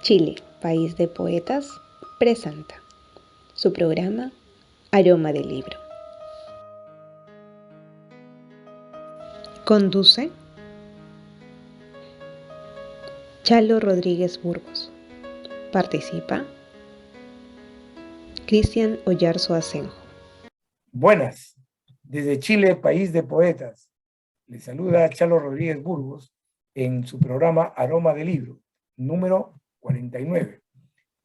Chile, país de poetas, presenta su programa Aroma de Libro. Conduce Chalo Rodríguez Burgos. Participa Cristian Oyarzo Asenjo. Buenas, desde Chile, país de poetas. Les saluda Chalo Rodríguez Burgos en su programa Aroma de Libro, número 49.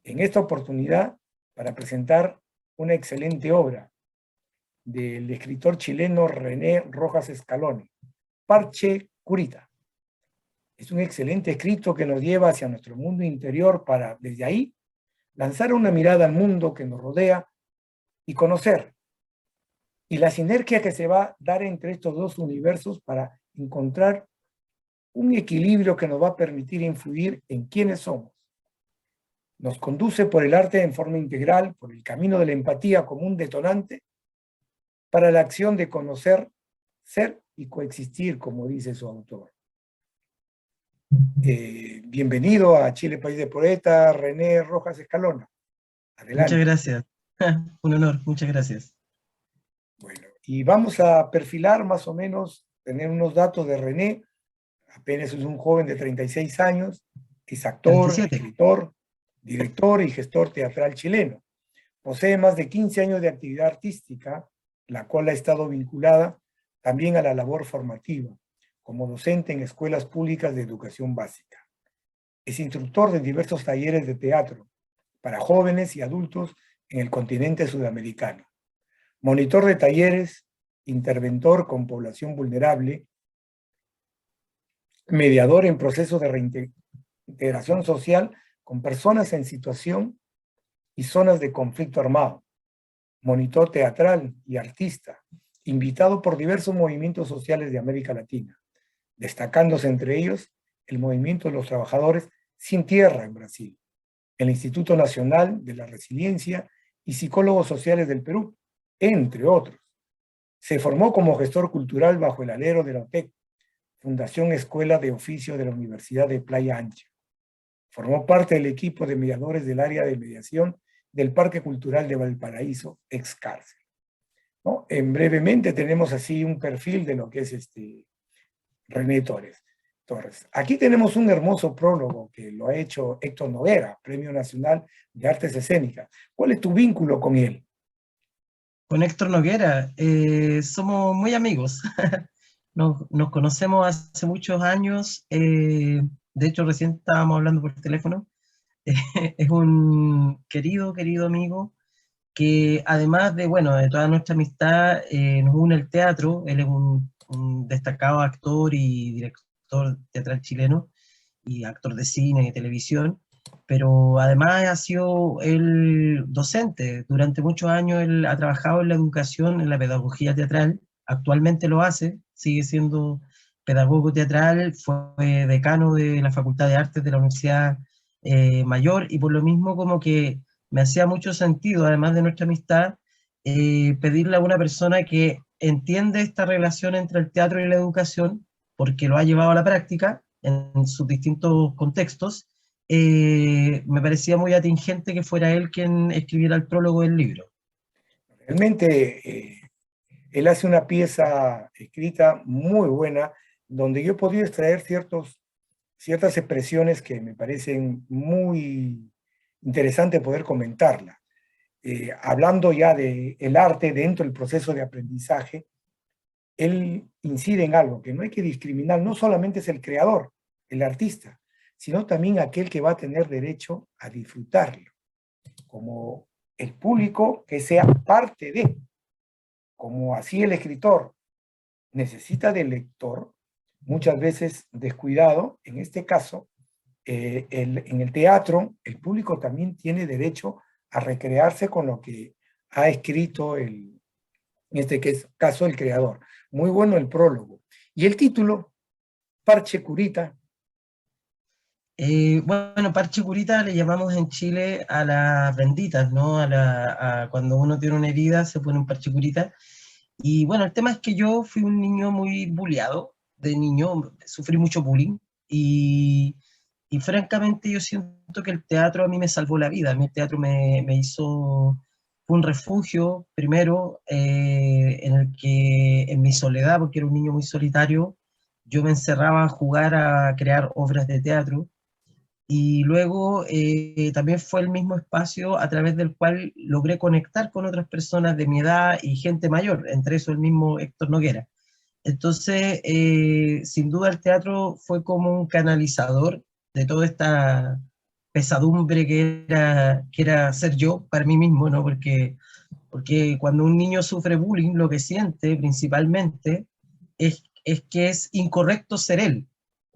En esta oportunidad, para presentar una excelente obra del escritor chileno René Rojas Scaloni, Parche Curita. Es un excelente escrito que nos lleva hacia nuestro mundo interior para, desde ahí, lanzar una mirada al mundo que nos rodea y conocer. Y la sinergia que se va a dar entre estos dos universos para encontrar un equilibrio que nos va a permitir influir en quiénes somos. Nos conduce por el arte en forma integral, por el camino de la empatía como un detonante para la acción de conocer, ser y coexistir, como dice su autor. Bienvenido a Chile, país de poetas, René Rojas Escalona. Adelante. Muchas gracias. Un honor, muchas gracias. Bueno, y vamos a perfilar más o menos, tener unos datos de René. Apenas es un joven de 36 años, es actor, 37. escritor, director y gestor teatral chileno. Posee más de 15 años de actividad artística, la cual ha estado vinculada también a la labor formativa, como docente en escuelas públicas de educación básica. Es instructor de diversos talleres de teatro para jóvenes y adultos en el continente sudamericano. Monitor de talleres, interventor con población vulnerable, mediador en procesos de reintegración social con personas en situación y zonas de conflicto armado, monitor teatral y artista, invitado por diversos movimientos sociales de América Latina, destacándose entre ellos el movimiento de los trabajadores sin tierra en Brasil, el Instituto Nacional de la Resiliencia y Psicólogos Sociales del Perú, entre otros. Se formó como gestor cultural bajo el alero de la OTEC, Fundación Escuela de Oficio de la Universidad de Playa Ancha. Formó parte del equipo de mediadores del área de mediación del Parque Cultural de Valparaíso, ex cárcel. ¿No? Brevemente tenemos así un perfil de lo que es René Torres. Aquí tenemos un hermoso prólogo que lo ha hecho Héctor Noguera, Premio Nacional de Artes Escénicas. ¿Cuál es tu vínculo con él? Con Héctor Noguera, somos muy amigos. Nos conocemos hace muchos años. De hecho, recién estábamos hablando por teléfono. Es un querido amigo que además de, bueno, de toda nuestra amistad, nos une el teatro. Él es un destacado actor y director teatral chileno y actor de cine y televisión, pero además ha sido él docente. Durante muchos años él ha trabajado en la educación, en la pedagogía teatral, actualmente lo hace, sigue siendo pedagogo teatral, fue decano de la Facultad de Artes de la Universidad Mayor, y por lo mismo como que me hacía mucho sentido, además de nuestra amistad, pedirle a una persona que entiende esta relación entre el teatro y la educación, porque lo ha llevado a la práctica en sus distintos contextos. Me parecía muy atingente que fuera él quien escribiera el prólogo del libro. Realmente él hace una pieza escrita muy buena, donde yo he podido extraer ciertas expresiones que me parecen muy interesantes poder comentarla. Hablando ya del arte dentro del proceso de aprendizaje, él incide en algo que no hay que discriminar, no solamente es el creador, el artista, sino también aquel que va a tener derecho a disfrutarlo, como el público que sea parte de, como así el escritor necesita del lector, muchas veces descuidado. En este caso, en el teatro, el público también tiene derecho a recrearse con lo que ha escrito en este caso el creador. Muy bueno el prólogo. Y el título, Parche Curita. Bueno, parche curita le llamamos en Chile a las benditas, ¿no? Cuando uno tiene una herida se pone un parche curita. Y bueno, el tema es que yo fui un niño muy bulleado, de niño, sufrí mucho bullying, y y francamente yo siento que el teatro a mí me salvó la vida. A mí el teatro me hizo, fue un refugio, primero, en el que en mi soledad, porque era un niño muy solitario, yo me encerraba a jugar a crear obras de teatro, y luego también fue el mismo espacio a través del cual logré conectar con otras personas de mi edad y gente mayor, entre eso el mismo Héctor Noguera. Entonces, sin duda el teatro fue como un canalizador de toda esta pesadumbre que era ser yo para mí mismo, ¿no? Porque cuando un niño sufre bullying, lo que siente principalmente es que es incorrecto ser él.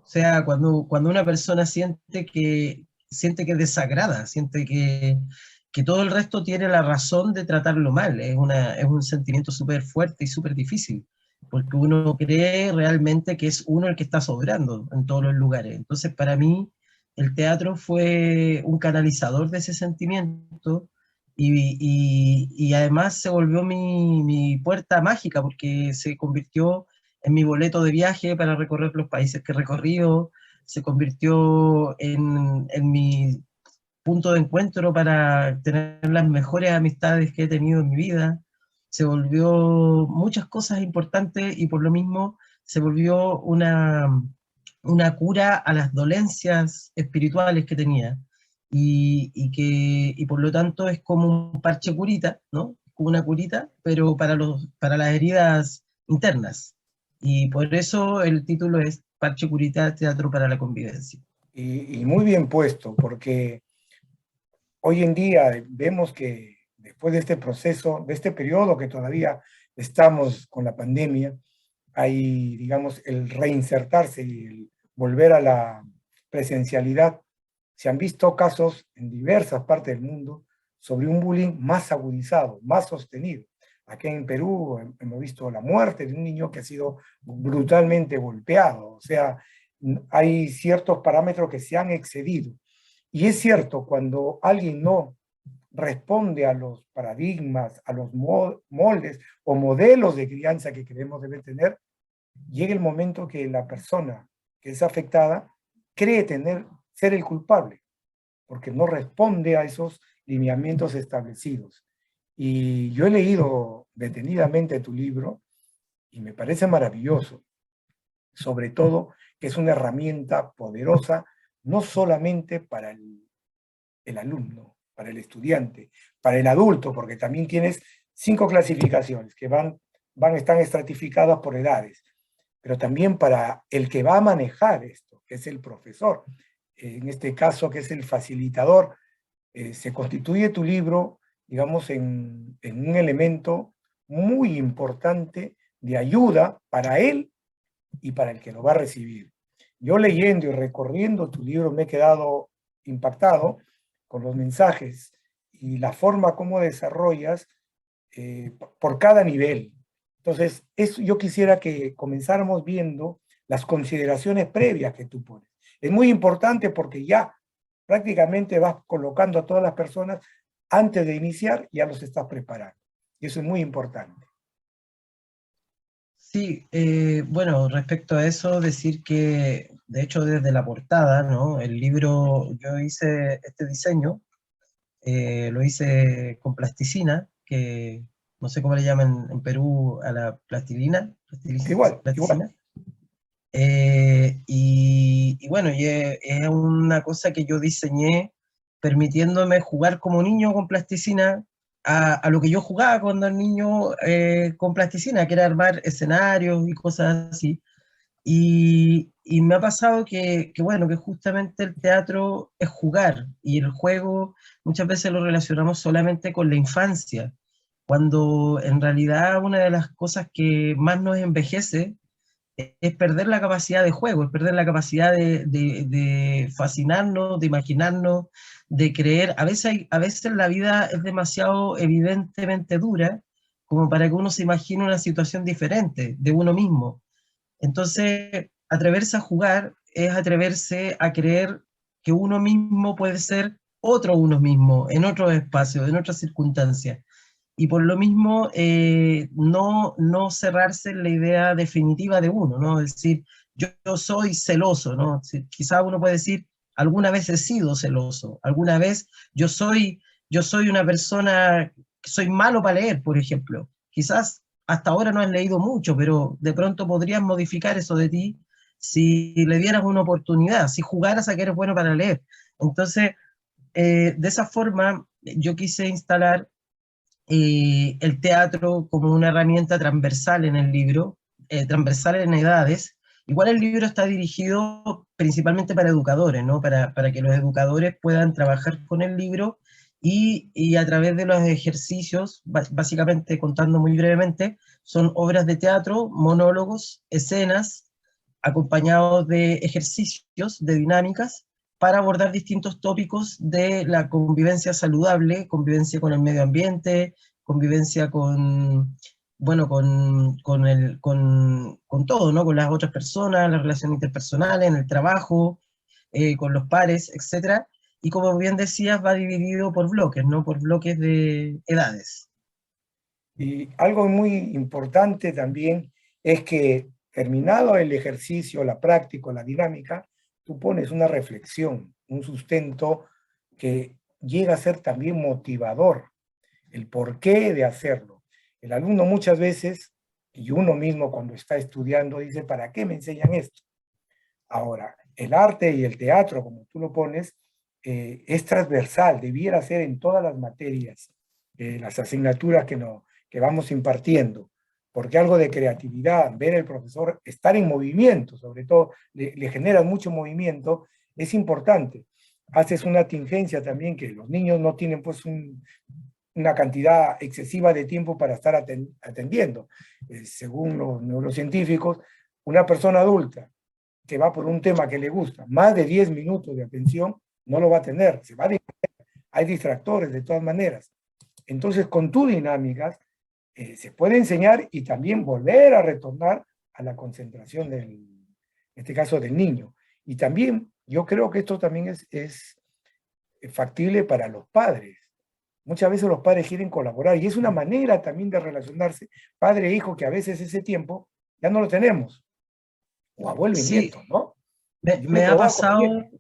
O sea, cuando una persona siente que desagrada, siente que todo el resto tiene la razón de tratarlo mal, es un sentimiento súper fuerte y súper difícil, porque uno cree realmente que es uno el que está sobrando en todos los lugares. Entonces, para mí, el teatro fue un canalizador de ese sentimiento y además se volvió mi puerta mágica porque se convirtió en mi boleto de viaje para recorrer los países que he recorrido, se convirtió en mi punto de encuentro para tener las mejores amistades que he tenido en mi vida, se volvió muchas cosas importantes y por lo mismo se volvió una cura a las dolencias espirituales que tenía y por lo tanto es como un parche curita, ¿no? Como una curita, pero para las heridas internas. Y por eso el título es Parche Curita, Teatro para la Convivencia. Y muy bien puesto, porque hoy en día vemos que después de este proceso, de este periodo que todavía estamos con la pandemia, hay, digamos, el reinsertarse y el volver a la presencialidad. Se han visto casos en diversas partes del mundo sobre un bullying más agudizado, más sostenido. Aquí en Perú hemos visto la muerte de un niño que ha sido brutalmente golpeado. O sea, hay ciertos parámetros que se han excedido. Y es cierto, cuando alguien no responde a los paradigmas, a los moldes o modelos de crianza que creemos debe tener, llega el momento que la persona que es afectada cree ser el culpable, porque no responde a esos lineamientos establecidos. Y yo he leído detenidamente tu libro y me parece maravilloso, sobre todo que es una herramienta poderosa, no solamente para el alumno, para el estudiante, para el adulto, porque también tienes 5 clasificaciones que están estratificadas por edades, pero también para el que va a manejar esto, que es el profesor, en este caso que es el facilitador. Se constituye tu libro, digamos, en un elemento muy importante de ayuda para él y para el que lo va a recibir. Yo leyendo y recorriendo tu libro me he quedado impactado con los mensajes y la forma como desarrollas por cada nivel. Entonces, yo quisiera que comenzáramos viendo las consideraciones previas que tú pones. Es muy importante porque ya prácticamente vas colocando a todas las personas antes de iniciar, ya los estás preparando. Y eso es muy importante. Sí, bueno, respecto a eso, decir que, de hecho, desde la portada, ¿no? El libro, yo hice este diseño, lo hice con plasticina, que no sé cómo le llaman en Perú a la plastilina, Igual, igual. plasticina. Y bueno, es una cosa que yo diseñé permitiéndome jugar como niño con plasticina a lo que yo jugaba cuando era niño con plasticina, que era armar escenarios y cosas así. Y me ha pasado bueno, que justamente el teatro es jugar y el juego muchas veces lo relacionamos solamente con la infancia, cuando en realidad una de las cosas que más nos envejece es perder la capacidad de juego, es perder la capacidad de fascinarnos, de imaginarnos, de creer. A veces la vida es demasiado evidentemente dura como para que uno se imagine una situación diferente de uno mismo. Entonces, atreverse a jugar es atreverse a creer que uno mismo puede ser otro uno mismo, en otros espacios, en otras circunstancias. Y por lo mismo, no cerrarse en la idea definitiva de uno, ¿no? Es decir, yo soy celoso, ¿no? Quizá uno puede decir, alguna vez he sido celoso, alguna vez yo soy una persona, soy malo para leer, por ejemplo. Quizás hasta ahora no has leído mucho, pero de pronto podrías modificar eso de ti si le dieras una oportunidad, si jugaras a que eres bueno para leer. Entonces, de esa forma, yo quise instalar el teatro como una herramienta transversal en el libro, transversal en edades. Igual el libro está dirigido principalmente para educadores, ¿no? Para que los educadores puedan trabajar con el libro y a través de los ejercicios, básicamente contando muy brevemente, son obras de teatro, monólogos, escenas, acompañados de ejercicios, de dinámicas, para abordar distintos tópicos de la convivencia saludable, convivencia con el medio ambiente, convivencia con, bueno, con todo, ¿no? Con las otras personas, las relaciones interpersonales, en el trabajo, con los pares, etcétera. Y como bien decías, va dividido por bloques, ¿no? Por bloques de edades. Y algo muy importante también es que terminado el ejercicio, la práctica, la dinámica, tú pones una reflexión, un sustento que llega a ser también motivador, el porqué de hacerlo. El alumno muchas veces, y uno mismo cuando está estudiando, dice, ¿para qué me enseñan esto? Ahora, el arte y el teatro, como tú lo pones, es transversal, debiera ser en todas las materias, las asignaturas que vamos impartiendo, porque algo de creatividad, ver al profesor estar en movimiento, sobre todo, le genera mucho movimiento, es importante. Haces una tingencia también que los niños no tienen pues una cantidad excesiva de tiempo para estar atendiendo. Según los neurocientíficos, una persona adulta que va por un tema que le gusta, más de 10 minutos de atención, no lo va a tener, se va a distraer. Hay distractores de todas maneras. Entonces, con tu dinámicas, se puede enseñar y también volver a retornar a la concentración en este caso del niño. Y también, yo creo que esto también es factible para los padres. Muchas veces los padres quieren colaborar y es una manera también de relacionarse padre e hijo que a veces ese tiempo ya no lo tenemos. O abuelo y Sí, nieto, ¿no? Yo me me ha trabajo con mi pasado, nieto.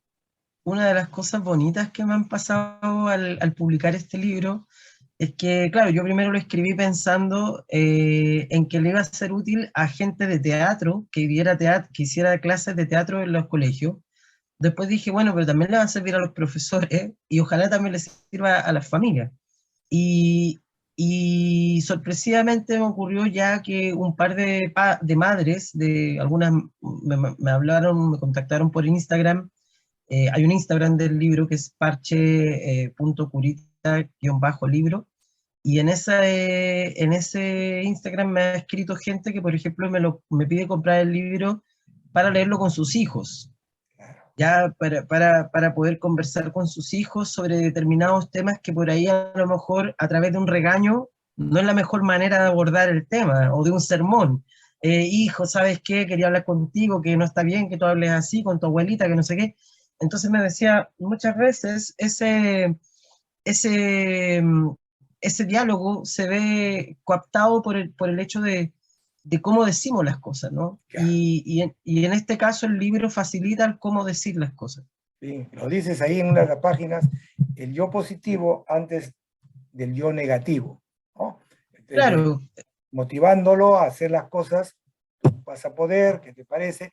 una de las cosas bonitas que me han pasado al publicar este libro es que, claro, yo primero lo escribí pensando en que le iba a ser útil a gente de teatro que viera teatro, que hiciera clases de teatro en los colegios. Después dije, bueno, pero también le va a servir a los profesores y ojalá también les sirva a las familias. Y, y sorpresivamente me ocurrió ya que un par de madres, de algunas me hablaron, me contactaron por Instagram. Hay un Instagram del libro que es parche.curita-libro, y en ese Instagram me ha escrito gente que, por ejemplo, me pide comprar el libro para leerlo con sus hijos, ya para poder conversar con sus hijos sobre determinados temas que por ahí a lo mejor a través de un regaño no es la mejor manera de abordar el tema, o de un sermón. Hijo, ¿sabes qué? Quería hablar contigo, que no está bien que tú hables así con tu abuelita, que no sé qué. Entonces me decía, muchas veces ese, ese diálogo se ve coaptado por el hecho de cómo decimos las cosas, ¿no? Claro, Y en este caso el libro facilita el cómo decir las cosas. sí, lo dices ahí en una de las páginas, el yo positivo antes del yo negativo, ¿no? Claro, Motivándolo a hacer las cosas, tú vas a poder, ¿qué te parece?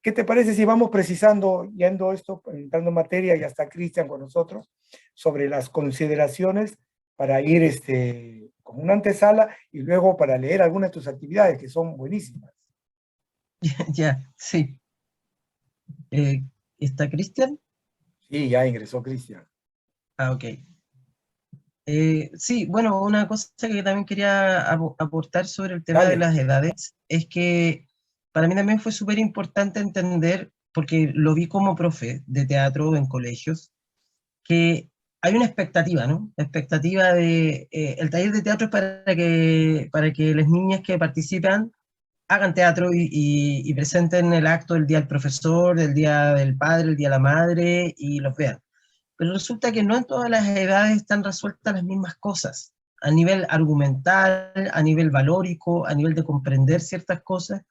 ¿Qué te parece si vamos precisando, yendo esto, entrando en materia, y hasta Cristian con nosotros, sobre las consideraciones para ir con una antesala y luego para leer algunas de tus actividades, que son buenísimas? ya, sí. Eh, ¿Está Cristian? Sí, ya ingresó Cristian. Ah, ok. Sí, bueno, una cosa que también quería aportar sobre el tema de Dale. las edades es que para mí también fue súper importante entender, porque lo vi como profe de teatro en colegios, que hay una expectativa, ¿no? La expectativa de, el taller de teatro es para que las niñas que participan hagan teatro y presenten el acto el día del profesor, el día del padre, el día de la madre, y los vean. Pero resulta que no en todas las edades están resueltas las mismas cosas, a nivel argumental, a nivel valórico, a nivel de comprender ciertas cosas.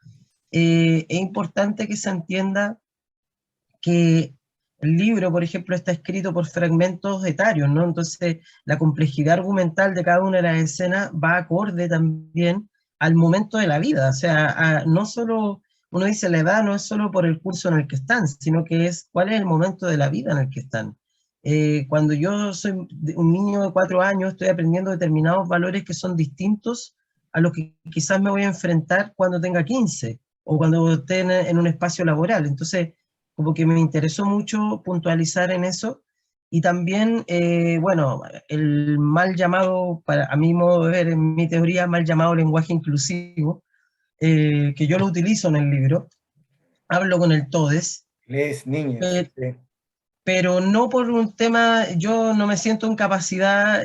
Es importante que se entienda que el libro, por ejemplo, está escrito por fragmentos etarios, ¿no? Entonces, la complejidad argumental de cada una de las escenas va acorde también al momento de la vida. O sea, no solo, uno dice la edad no es solo por el curso en el que están, sino que es cuál es el momento de la vida en el que están. Cuando yo soy un niño de 4 años, estoy aprendiendo determinados valores que son distintos a los que quizás me voy a enfrentar cuando tenga 15 o cuando esté en un espacio laboral. Entonces, como que me interesó mucho puntualizar en eso, y también, bueno, el mal llamado, para, a mi modo de ver, en mi teoría, mal llamado lenguaje inclusivo, que yo lo utilizo en el libro, hablo con el todes, Les niñas. Sí. pero no por un tema, yo no me siento en capacidad,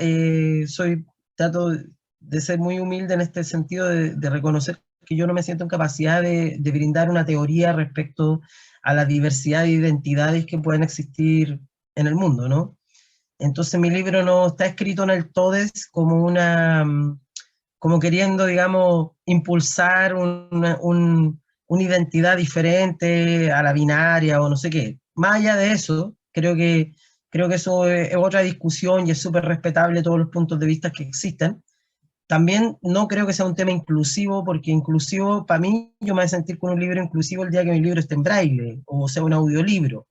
trato de ser muy humilde en este sentido, de reconocer que yo no me siento en capacidad de brindar una teoría respecto a la diversidad de identidades que pueden existir en el mundo, ¿no? Entonces mi libro no está escrito en el todes como como queriendo, digamos, impulsar una identidad diferente a la binaria o no sé qué. Más allá de eso, creo que eso es otra discusión y es súper respetable todos los puntos de vista que existen. También no creo que sea un tema inclusivo, porque inclusivo, para mí, yo me voy a sentir con un libro inclusivo el día que mi libro esté en braille, o sea, un audiolibro.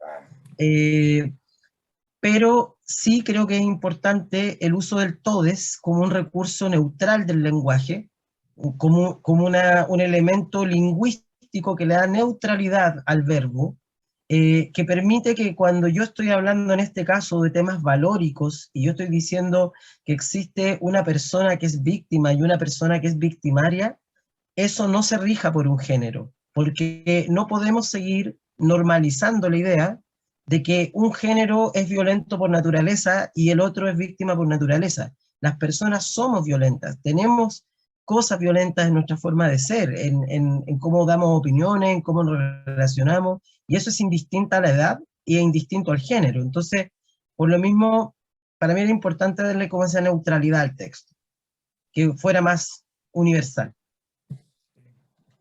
Eh, pero sí creo que es importante el uso del todes como un recurso neutral del lenguaje, como un elemento lingüístico que le da neutralidad al verbo, que permite que cuando yo estoy hablando en este caso de temas valóricos y yo estoy diciendo que existe una persona que es víctima y una persona que es victimaria, eso no se rija por un género, porque no podemos seguir normalizando la idea de que un género es violento por naturaleza y el otro es víctima por naturaleza. Las personas somos violentas, tenemos cosas violentas en nuestra forma de ser, en cómo damos opiniones, en cómo nos relacionamos, y eso es indistinta a la edad y es indistinto al género. Entonces, por lo mismo, para mí era importante darle como esa neutralidad al texto, que fuera más universal.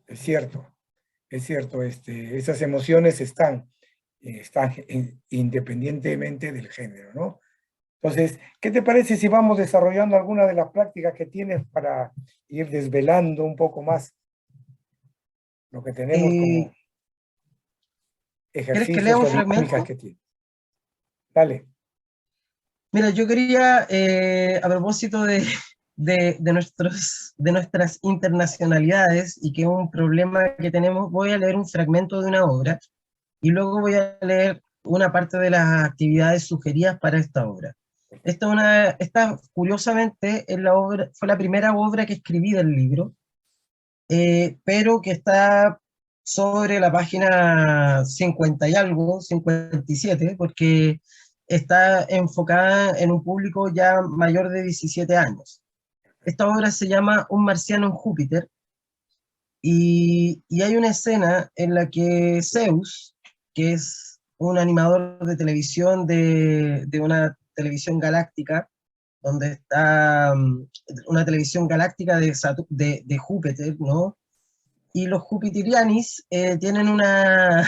Es cierto, esas emociones están independientemente del género, ¿no? Entonces, ¿qué te parece si vamos desarrollando alguna de las prácticas que tienes para ir desvelando un poco más lo que tenemos como ¿Quieres que lea ejercicios un o dinámicas fragmento? que tienes? Dale. Mira, yo quería, a propósito de nuestras internacionalidades y que es un problema que tenemos, voy a leer un fragmento de una obra y luego voy a leer una parte de las actividades sugeridas para esta obra. Esta curiosamente, fue la primera obra que escribí del libro, pero que está sobre la página 50 y algo, 57, porque está enfocada en un público ya mayor de 17 años. Esta obra se llama Un marciano en Júpiter, y hay una escena en la que Zeus, que es un animador de televisión de una televisión galáctica, donde está una televisión galáctica de Júpiter, ¿no? Y los jupiterianis tienen una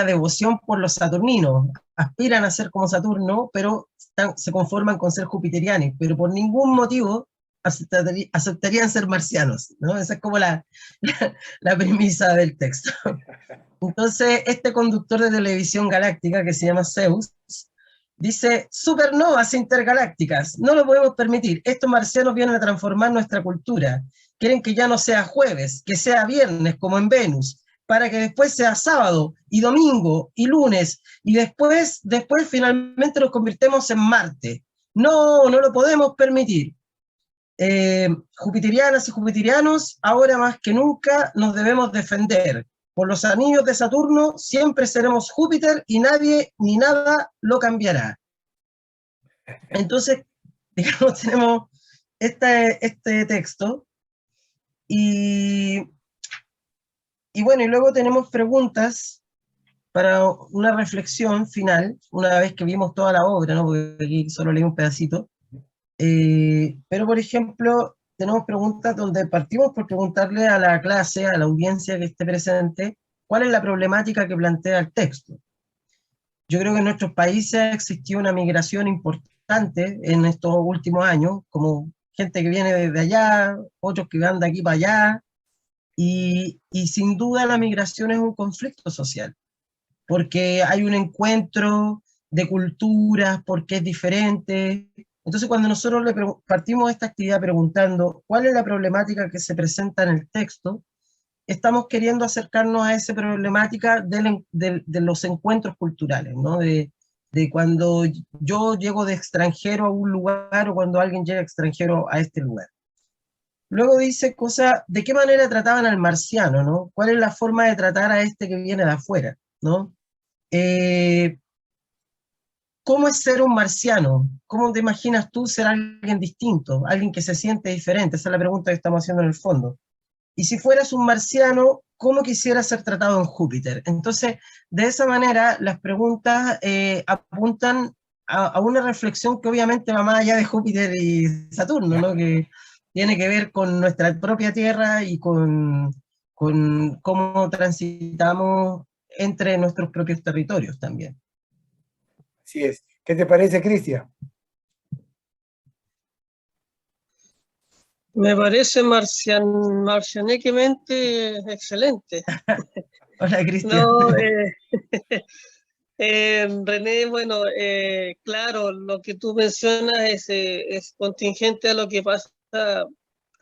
devoción por los saturninos, aspiran a ser como Saturno, pero se conforman con ser jupiterianos, pero por ningún motivo aceptarían ser marcianos, ¿no? Esa es como la premisa del texto. Entonces, este conductor de televisión galáctica, que se llama Zeus, dice: supernovas intergalácticas, no lo podemos permitir, estos marcianos vienen a transformar nuestra cultura, quieren que ya no sea jueves, que sea viernes como en Venus, para que después sea sábado y domingo y lunes, y después finalmente nos convirtemos en Marte. No, no lo podemos permitir. Jupiterianas y jupiterianos, ahora más que nunca nos debemos defender. Por los anillos de Saturno siempre seremos Júpiter y nadie ni nada lo cambiará. Entonces, digamos, tenemos este texto y bueno, y luego tenemos preguntas para una reflexión final, una vez que vimos toda la obra, ¿no? Porque aquí solo leí un pedacito. Pero, por ejemplo, tenemos preguntas donde partimos por preguntarle a la clase, a la audiencia que esté presente, cuál es la problemática que plantea el texto. Yo creo que en nuestros países ha existido una migración importante en estos últimos años, como gente que viene desde allá, otros que van de aquí para allá, y sin duda la migración es un conflicto social, porque hay un encuentro de culturas, porque es diferente. Entonces, cuando nosotros partimos esta actividad preguntando cuál es la problemática que se presenta en el texto, estamos queriendo acercarnos a esa problemática de los encuentros culturales, ¿no? De cuando yo llego de extranjero a un lugar o cuando alguien llega extranjero a este lugar. Luego dice cosas, ¿de qué manera trataban al marciano, no? ¿Cuál es la forma de tratar a este que viene de afuera, no? Eh, ¿Cómo es ser un marciano? ¿Cómo te imaginas tú ser alguien distinto, alguien que se siente diferente? Esa es la pregunta que estamos haciendo en el fondo. Y si fueras un marciano, ¿cómo quisieras ser tratado en Júpiter? Entonces, de esa manera, las preguntas apuntan a una reflexión que obviamente va más allá de Júpiter y Saturno, ¿no? Que tiene que ver con nuestra propia Tierra y con cómo transitamos entre nuestros propios territorios también. Así es. ¿Qué te parece, Cristian? Me parece marcianequemente excelente. Hola, Cristian. No, René, bueno, claro, lo que tú mencionas es contingente a lo que pasa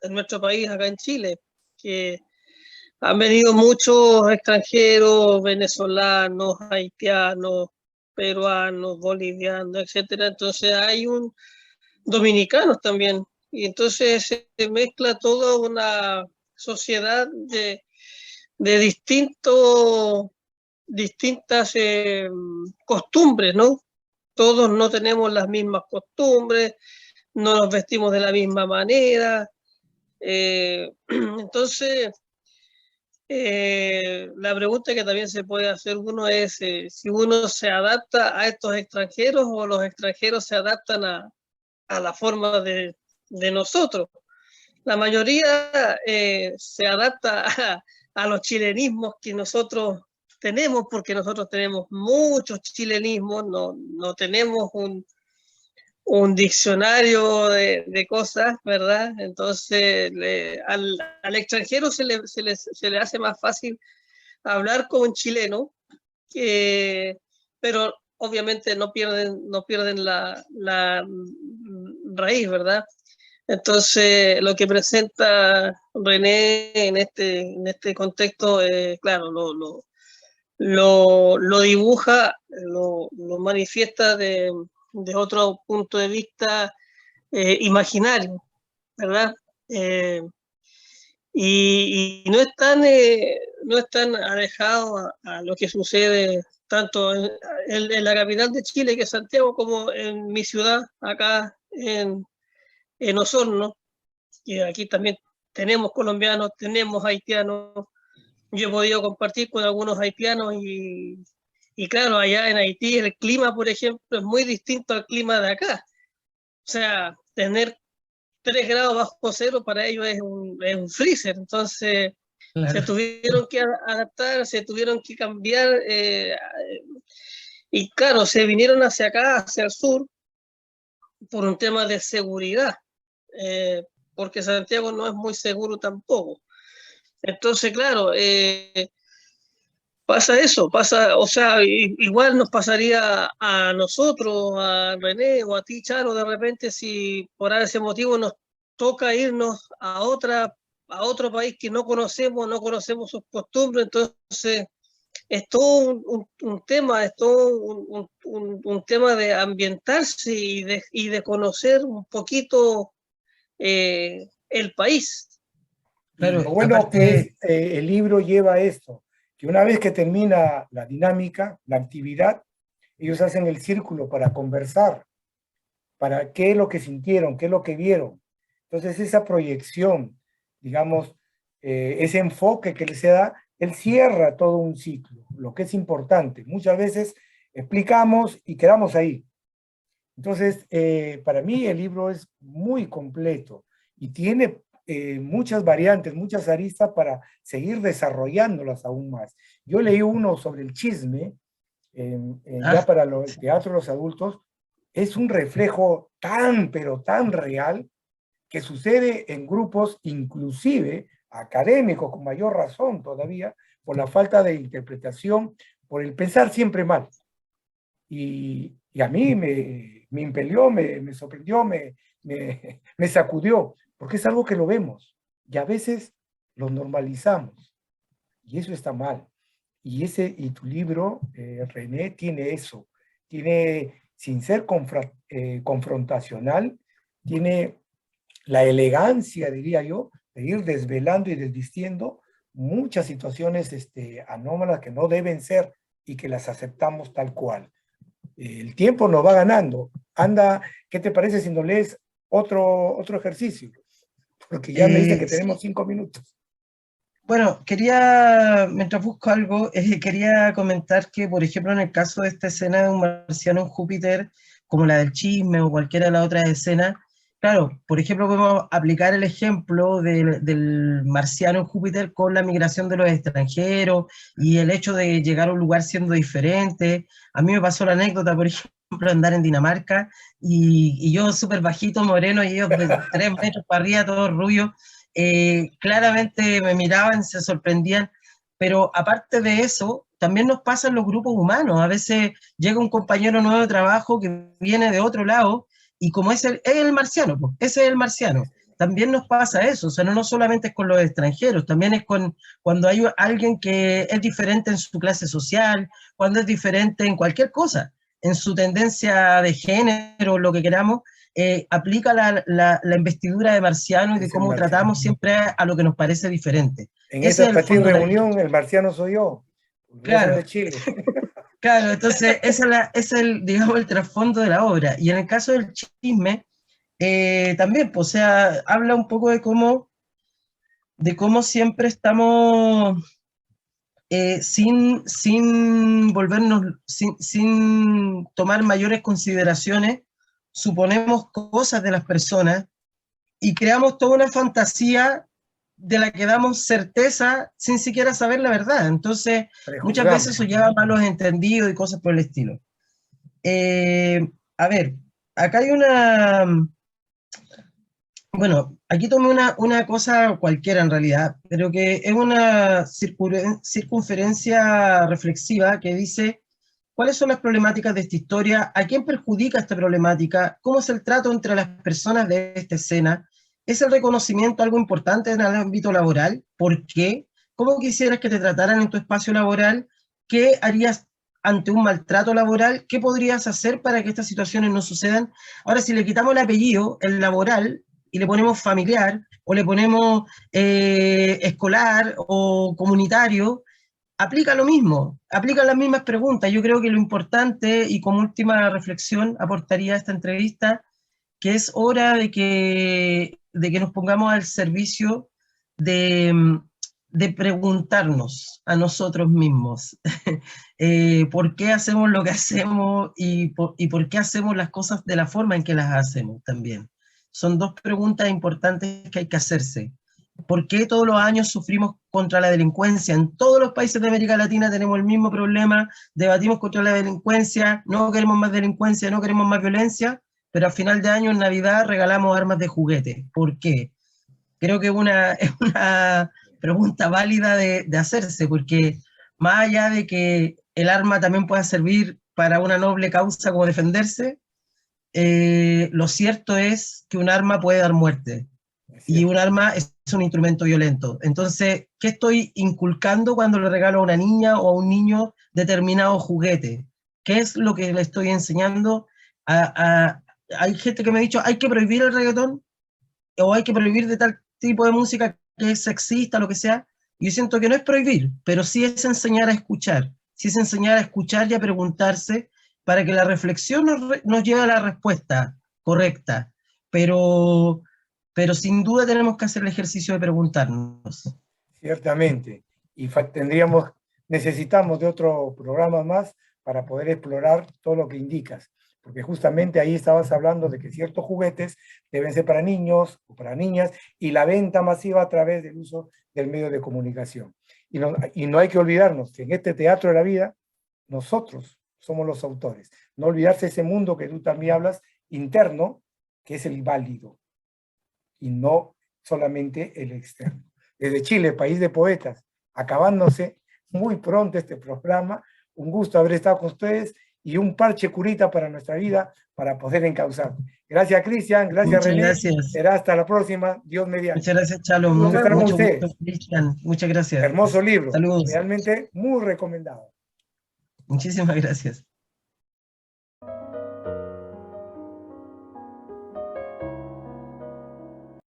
en nuestro país, acá en Chile, que han venido muchos extranjeros, venezolanos, haitianos, peruanos, bolivianos, etcétera. Entonces hay dominicanos también. Y entonces se mezcla toda una sociedad de distintas costumbres, ¿no? Todos no tenemos las mismas costumbres, no nos vestimos de la misma manera. Entonces, la pregunta que también se puede hacer uno es si uno se adapta a estos extranjeros o los extranjeros se adaptan a la forma de nosotros. La mayoría se adapta a los chilenismos que nosotros tenemos, porque nosotros tenemos muchos chilenismos, no tenemos un diccionario de cosas, ¿verdad? Entonces, al extranjero se le hace más fácil hablar con un chileno, pero obviamente no pierden la raíz, ¿verdad? Entonces, lo que presenta René en este contexto, claro, lo dibuja, lo manifiesta de otro punto de vista imaginario, ¿verdad? Y no es tan alejado a lo que sucede tanto en la capital de Chile, que es Santiago, como en mi ciudad, acá en Osorno, que aquí también tenemos colombianos, tenemos haitianos. Yo he podido compartir con algunos haitianos y claro, allá en Haití el clima, por ejemplo, es muy distinto al clima de acá. O sea, tener 3 grados bajo cero para ellos es un freezer. Entonces, Claro. se tuvieron que adaptar, se tuvieron que cambiar. Y claro, se vinieron hacia acá, hacia el sur, por un tema de seguridad. Porque Santiago no es muy seguro tampoco. Entonces, claro, pasa eso, o sea, igual nos pasaría a nosotros, a René o a ti, Charo, de repente, si por ese motivo nos toca irnos a otro país que no conocemos sus costumbres, entonces es todo un tema, es todo un tema de ambientarse y de conocer un poquito el país. Claro, Lo bueno aparte, que el libro lleva esto, que una vez que termina la dinámica, la actividad, ellos hacen el círculo para conversar, para qué es lo que sintieron, qué es lo que vieron. Entonces esa proyección, digamos, ese enfoque que se da, él cierra todo un ciclo, lo que es importante. Muchas veces explicamos y quedamos ahí. Entonces, para mí el libro es muy completo y tiene muchas variantes, muchas aristas para seguir desarrollándolas aún más. Yo leí uno sobre el chisme, Ya para el teatro de los adultos, es un reflejo tan, pero tan real, que sucede en grupos, inclusive académicos, con mayor razón todavía, por la falta de interpretación, por el pensar siempre mal. Y a mí me impelió, me sorprendió, me sacudió, porque es algo que lo vemos, y a veces lo normalizamos, y eso está mal. Y tu libro, René, tiene eso, tiene, sin ser confrontacional, tiene la elegancia, diría yo, de ir desvelando y desvistiendo muchas situaciones anómalas que no deben ser y que las aceptamos tal cual. El tiempo nos va ganando. Anda, ¿qué te parece si nos lees otro ejercicio? Porque ya me dice que tenemos 5 minutos. Bueno, quería, mientras busco algo, quería comentar que, por ejemplo, en el caso de esta escena de un marciano en Júpiter, como la del chisme o cualquiera de las otras escenas, claro, por ejemplo, podemos aplicar el ejemplo del marciano en Júpiter con la migración de los extranjeros y el hecho de llegar a un lugar siendo diferente. A mí me pasó la anécdota, por ejemplo, andar en Dinamarca y yo súper bajito, moreno, y ellos de 3 metros para arriba, todos rubios. Claramente me miraban, se sorprendían, pero aparte de eso, también nos pasa en los grupos humanos. A veces llega un compañero nuevo de trabajo que viene de otro lado y como es el marciano, pues, ese es el marciano. También nos pasa eso, o sea, no solamente es con los extranjeros, también es cuando hay alguien que es diferente en su clase social, cuando es diferente en cualquier cosa, en su tendencia de género, lo que queramos, aplica la investidura de marciano y de cómo tratamos siempre a lo que nos parece diferente. En Ese esta es el petit fondo reunión, el marciano soy yo. Yo soy Claro, de Chile. claro, entonces ese es el, digamos, el trasfondo de la obra. Y en el caso del chisme, también, pues, o sea, habla un poco de cómo siempre estamos sin volvernos, sin tomar mayores consideraciones, suponemos cosas de las personas y creamos toda una fantasía de la que damos certeza sin siquiera saber la verdad. Entonces, muchas veces eso lleva a malos entendidos y cosas por el estilo. A ver, acá hay bueno, aquí tomé una cosa cualquiera en realidad, pero que es una circunferencia reflexiva que dice: ¿cuáles son las problemáticas de esta historia? ¿A quién perjudica esta problemática? ¿Cómo es el trato entre las personas de esta escena? ¿Es el reconocimiento algo importante en el ámbito laboral? ¿Por qué? ¿Cómo quisieras que te trataran en tu espacio laboral? ¿Qué harías ante un maltrato laboral? ¿Qué podrías hacer para que estas situaciones no sucedan? Ahora, si le quitamos el apellido, el laboral, y le ponemos familiar, o le ponemos escolar o comunitario, aplica lo mismo, aplica las mismas preguntas. Yo creo que lo importante, y como última reflexión aportaría esta entrevista, que es hora de que nos pongamos al servicio de preguntarnos a nosotros mismos por qué hacemos lo que hacemos y por qué hacemos las cosas de la forma en que las hacemos también. Son dos preguntas importantes que hay que hacerse. ¿Por qué todos los años sufrimos contra la delincuencia? En todos los países de América Latina tenemos el mismo problema, debatimos contra la delincuencia, no queremos más delincuencia, no queremos más violencia, pero a final de año, en Navidad, regalamos armas de juguete. ¿Por qué? Creo que es una pregunta válida de hacerse, porque más allá de que el arma también pueda servir para una noble causa como defenderse, lo cierto es que un arma puede dar muerte. Y un arma es un instrumento violento. Entonces, ¿qué estoy inculcando cuando le regalo a una niña o a un niño determinado juguete? ¿Qué es lo que le estoy enseñando? Hay gente que me ha dicho: hay que prohibir el reggaetón o hay que prohibir de tal tipo de música que es sexista, lo que sea. Yo siento que no es prohibir, pero sí es enseñar a escuchar. Sí es enseñar a escuchar y a preguntarse para que la reflexión nos lleve a la respuesta correcta. Pero sin duda tenemos que hacer el ejercicio de preguntarnos. Ciertamente. Y necesitamos de otro programa más para poder explorar todo lo que indicas. Porque justamente ahí estabas hablando de que ciertos juguetes deben ser para niños o para niñas y la venta masiva a través del uso del medio de comunicación. Y no hay que olvidarnos que en este teatro de la vida nosotros somos los autores. No olvidarse ese mundo que tú también hablas, interno, que es el válido, y no solamente el externo. Desde Chile, país de poetas, acabándose muy pronto este programa, un gusto haber estado con ustedes y un parche curita para nuestra vida para poder encauzar. Gracias, Cristian, gracias, Muchas René. gracias. Será hasta la próxima, Dios mediante. Muchas gracias, Chalo. Un gusto estar con Mucho ustedes. gusto, Cristian. Muchas gracias. Hermoso libro, Saludos. realmente muy recomendado. Muchísimas gracias.